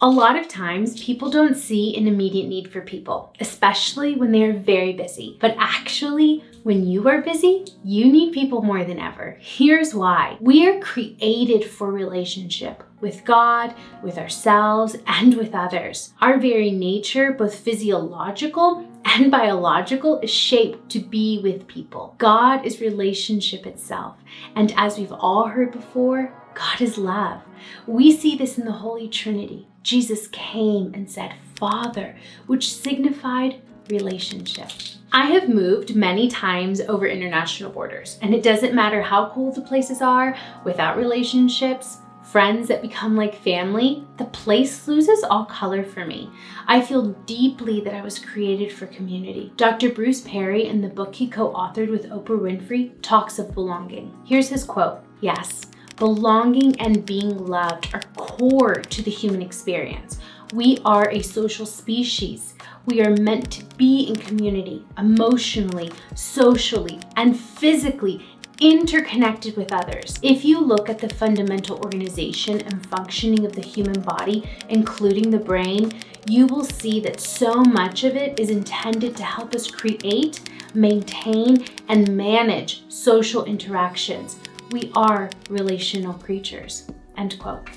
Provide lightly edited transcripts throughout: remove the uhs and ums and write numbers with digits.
A lot of times, people don't see an immediate need for people, especially when they are very busy. But actually, when you are busy, you need people more than ever. Here's why. We are created for relationship with God, with ourselves, and with others. Our very nature, both physiological and biological, is shaped to be with people. God is relationship itself. And as we've all heard before, God is love. We see this in the Holy Trinity. Jesus came and said, Father, which signified relationship. I have moved many times over international borders, and it doesn't matter how cool the places are, without relationships, friends that become like family, the place loses all color for me. I feel deeply that I was created for community. Dr. Bruce Perry, in the book he co-authored with Oprah Winfrey, talks of belonging. Here's his quote. Yes, belonging and being loved are core to the human experience. We are a social species. We are meant to be in community, emotionally, socially, and physically interconnected with others. If you look at the fundamental organization and functioning of the human body, including the brain, you will see that so much of it is intended to help us create, maintain, and manage social interactions. We are relational creatures. End quote.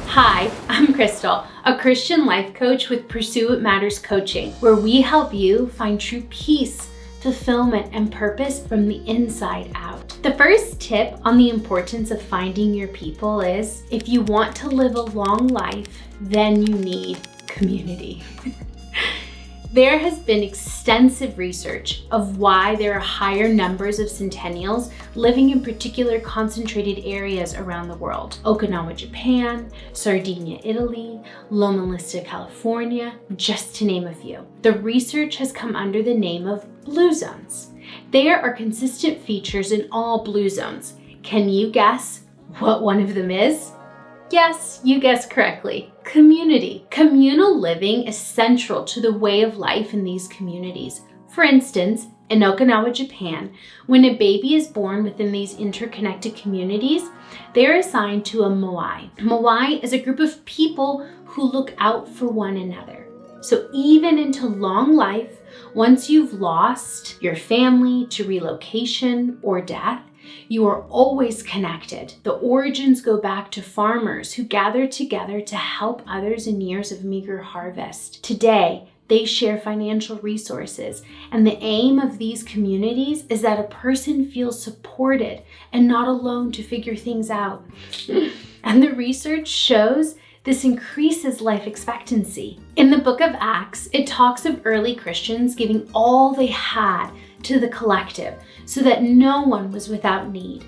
Hi, I'm Crystal, a Christian life coach with Pursue What Matters Coaching, where we help you find true peace, fulfillment, and purpose from the inside out. The first tip on the importance of finding your people is, if you want to live a long life, then you need community. There has been extensive research of why there are higher numbers of centennials living in particular concentrated areas around the world. Okinawa, Japan, Sardinia, Italy, Loma Linda, California, just to name a few. The research has come under the name of blue zones. There are consistent features in all blue zones. Can you guess what one of them is? Yes, you guessed correctly. Community. Communal living is central to the way of life in these communities. For instance, in Okinawa, Japan, when a baby is born within these interconnected communities, they are assigned to a moai. Moai is a group of people who look out for one another. So even into long life, once you've lost your family to relocation or death, you are always connected. The origins go back to farmers who gathered together to help others in years of meager harvest. Today, they share financial resources, and the aim of these communities is that a person feels supported and not alone to figure things out. And the research shows this increases life expectancy. In the book of Acts, it talks of early Christians giving all they had to the collective so that no one was without need.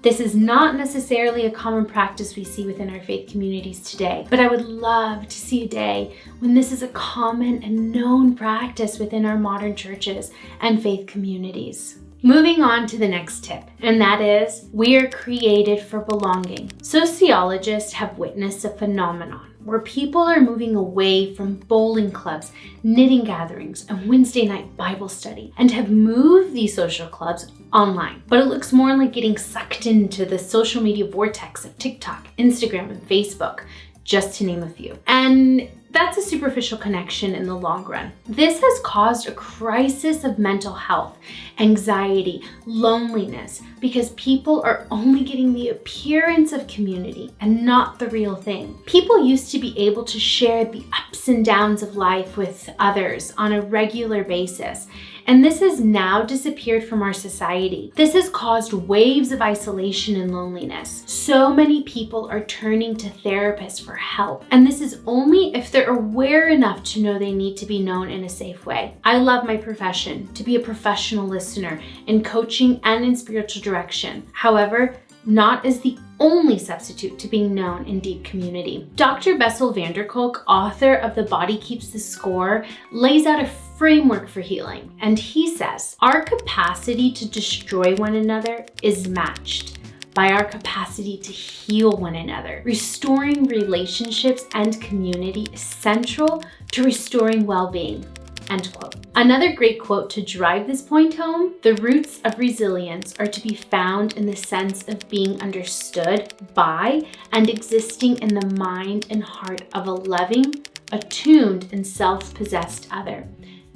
This is not necessarily a common practice we see within our faith communities today, but I would love to see a day when this is a common and known practice within our modern churches and faith communities. Moving on to the next tip, and that is, we are created for belonging. Sociologists have witnessed a phenomenon where people are moving away from bowling clubs, knitting gatherings, and Wednesday night Bible study, and have moved these social clubs online. But it looks more like getting sucked into the social media vortex of TikTok, Instagram, and Facebook, just to name a few. And that's a superficial connection in the long run. This has caused a crisis of mental health, anxiety, loneliness, because people are only getting the appearance of community and not the real thing. People used to be able to share the ups and downs of life with others on a regular basis, and this has now disappeared from our society. This has caused waves of isolation and loneliness. So many people are turning to therapists for help, and this is only if they're aware enough to know they need to be known in a safe way. I love my profession, to be a professional listener in coaching and in spiritual direction. However, not as the only substitute to being known in deep community. Dr. Bessel van der Kolk, author of The Body Keeps the Score, lays out a framework for healing. And he says, our capacity to destroy one another is matched by our capacity to heal one another. Restoring relationships and community is central to restoring well-being. End quote. Another great quote to drive this point home: the roots of resilience are to be found in the sense of being understood by and existing in the mind and heart of a loving, attuned, and self-possessed other.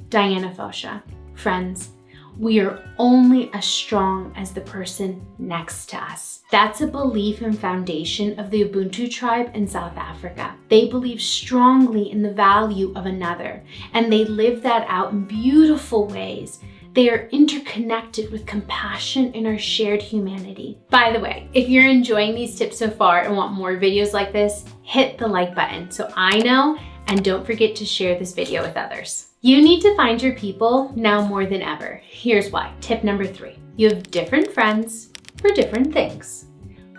Diana Fosha. Friends, we are only as strong as the person next to us. That's a belief and foundation of the Ubuntu tribe in South Africa. They believe strongly in the value of another, and they live that out in beautiful ways. They are interconnected with compassion in our shared humanity. By the way, if you're enjoying these tips so far and want more videos like this, hit the like button so I know, and don't forget to share this video with others. You need to find your people now more than ever. Here's why. Tip number 3. You have different friends for different things.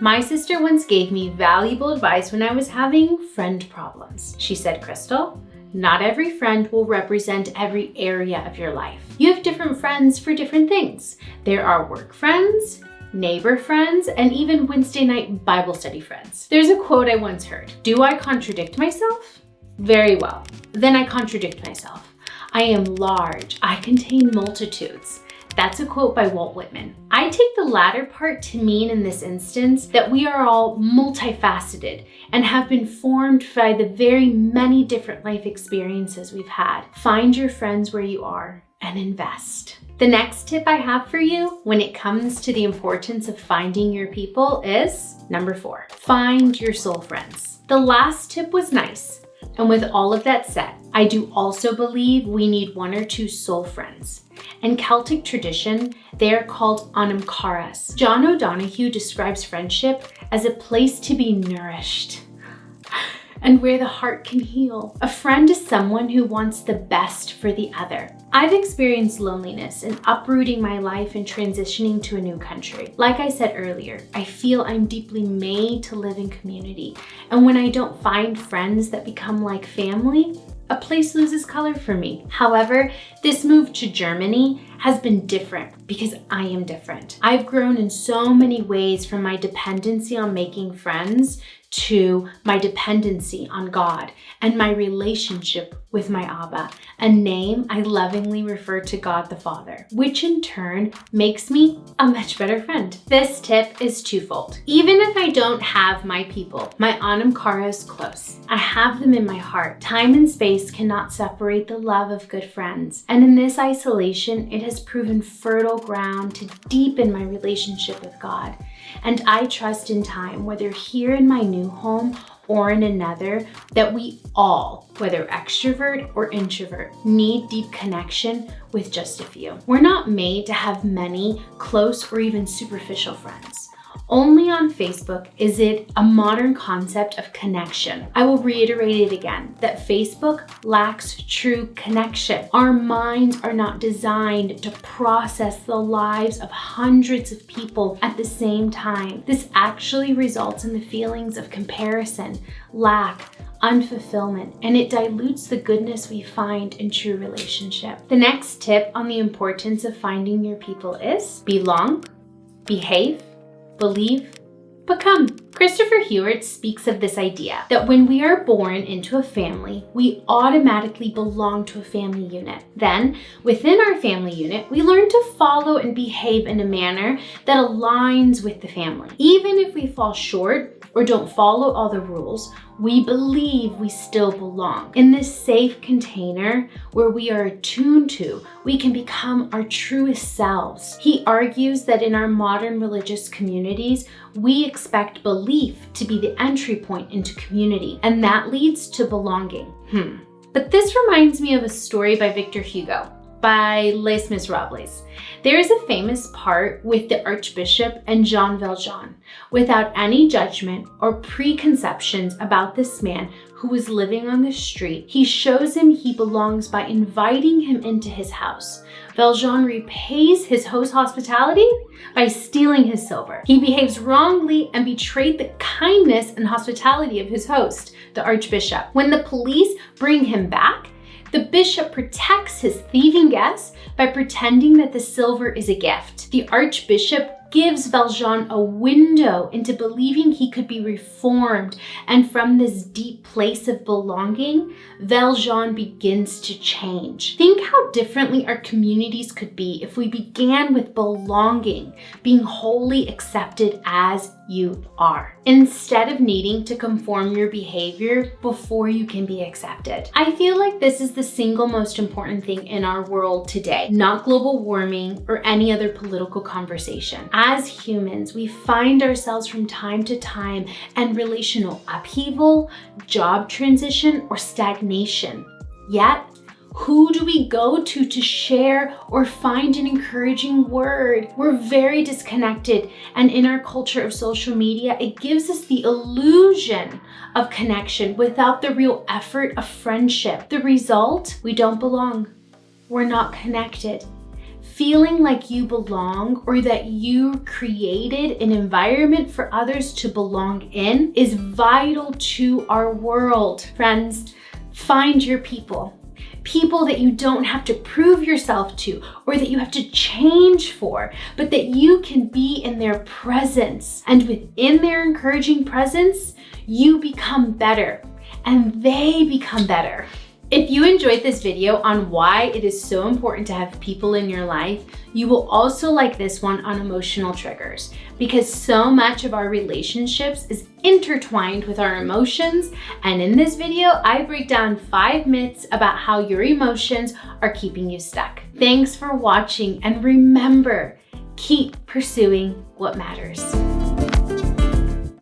My sister once gave me valuable advice when I was having friend problems. She said, Crystal, not every friend will represent every area of your life. You have different friends for different things. There are work friends, neighbor friends, and even Wednesday night Bible study friends. There's a quote I once heard. Do I contradict myself? Very well. Then I contradict myself. I am large. I contain multitudes. That's a quote by Walt Whitman. I take the latter part to mean in this instance that we are all multifaceted and have been formed by the very many different life experiences we've had. Find your friends where you are and invest. The next tip I have for you when it comes to the importance of finding your people is number 4. Find your soul friends. The last tip was nice. And with all of that said, I do also believe we need 1 or 2 soul friends. In Celtic tradition, they are called Anamkaras. John O'Donohue describes friendship as a place to be nourished and where the heart can heal. A friend is someone who wants the best for the other. I've experienced loneliness in uprooting my life and transitioning to a new country. Like I said earlier, I feel I'm deeply made to live in community. And when I don't find friends that become like family, a place loses color for me. However, this move to Germany has been different because I am different. I've grown in so many ways from my dependency on making friends to my dependency on God and my relationship with my Abba, a name I lovingly refer to God the Father, which in turn makes me a much better friend. This tip is twofold. Even if I don't have my people, my Anamkaras close, I have them in my heart. Time and space cannot separate the love of good friends. And in this isolation, it has proven fertile ground to deepen my relationship with God. And I trust in time, whether here in my new home or in another, that we all, whether extrovert or introvert, need deep connection with just a few. We're not made to have many close or even superficial friends. Only on Facebook is it a modern concept of connection. I will reiterate it again, that Facebook lacks true connection. Our minds are not designed to process the lives of hundreds of people at the same time. This actually results in the feelings of comparison, lack, unfulfillment, and it dilutes the goodness we find in true relationship. The next tip on the importance of finding your people is belong, behave, believe, become. Christopher Hewart speaks of this idea that when we are born into a family, we automatically belong to a family unit. Then, within our family unit, we learn to follow and behave in a manner that aligns with the family. Even if we fall short or don't follow all the rules, we believe we still belong. In this safe container where we are attuned to, we can become our truest selves. He argues that in our modern religious communities, we expect belief to be the entry point into community, and that leads to belonging. But this reminds me of a story by Victor Hugo, by Les Miserables. There is a famous part with the Archbishop and Jean Valjean. Without any judgment or preconceptions about this man who was living on the street, he shows him he belongs by inviting him into his house. Valjean repays his host's hospitality by stealing his silver. He behaves wrongly and betrayed the kindness and hospitality of his host, the Archbishop. When the police bring him back, the bishop protects his thieving guests by pretending that the silver is a gift. The Archbishop gives Valjean a window into believing he could be reformed. And from this deep place of belonging, Valjean begins to change. Think how differently our communities could be if we began with belonging, being wholly accepted as you are, instead of needing to conform your behavior before you can be accepted. I feel like this is the single most important thing in our world today, not global warming or any other political conversation. As humans, we find ourselves from time to time in relational upheaval, job transition, or stagnation. Yet, who do we go to share or find an encouraging word? We're very disconnected, and in our culture of social media, it gives us the illusion of connection without the real effort of friendship. The result? We don't belong. We're not connected. Feeling like you belong or that you created an environment for others to belong in is vital to our world. Friends, find your people. People that you don't have to prove yourself to or that you have to change for, but that you can be in their presence. And within their encouraging presence, you become better and they become better. If you enjoyed this video on why it is so important to have people in your life, you will also like this one on emotional triggers, because so much of our relationships is intertwined with our emotions. And in this video, I break down 5 myths about how your emotions are keeping you stuck. Thanks for watching, and remember, keep pursuing what matters.